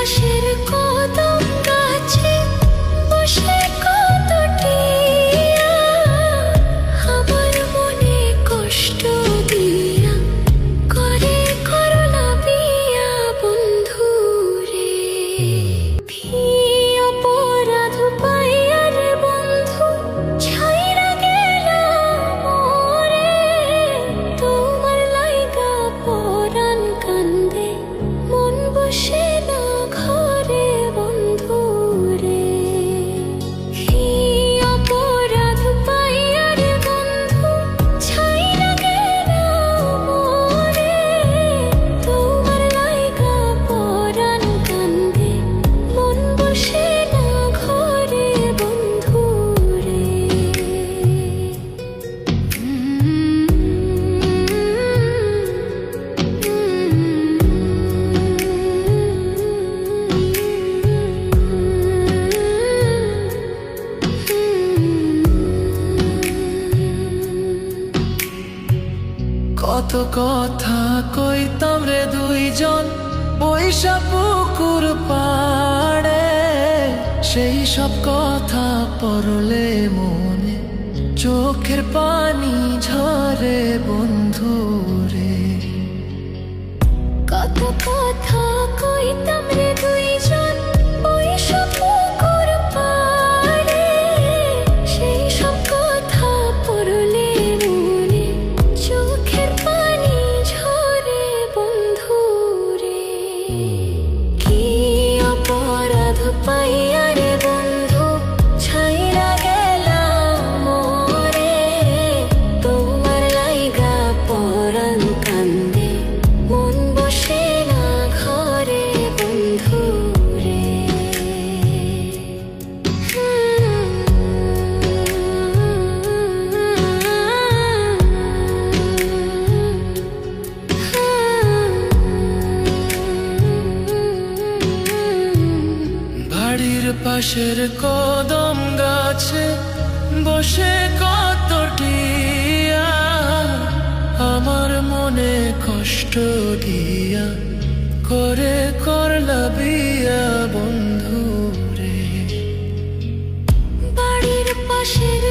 পাশের কদম গাছে বসে কত টিয়া আমার মনে কষ্ট দিয়া করে করলা বিয়া বন্ধু রে। ভি অপরাধ পাইয়া রে বন্ধু ছাইরা গেলাম মোরে। তোমার লাইগা পরাণ কান্দে মন বসে না ঘরে বন্ধু রে। ভি অপরাধ পাইয়া রে বন্ধু ছাইরা গেলাম মোরে। তোমার লাইগা পরাণ কান্দে মন বসে না ঘরে বন্ধু রে। কত কথা কইতাম রে দুইজন বৈশা পুকুর পাড়ে। সেই সব কথা পড়লে মনে চোখের পানি ঝরে বন্ধু রে। কত কথা কইতাম রে দুইজন বৈশা পুকুর পাড়ে। সেই সব কথা পড়লে মনে চোখের পানি ঝরে বন্ধু রে। কি অপরাধ পাইয়া রে বন্ধু ছাইরা গেলাম মোরে। তোমার লাইগা পরাণ কান্দে মন বসে না ঘরে বন্ধু রে। বাড়ির পাশের কদম গাছে বসে কত টিয়া আমার মনে কষ্ট দিয়া করে করলা বিয়া বন্ধু রে। বাড়ির পাশের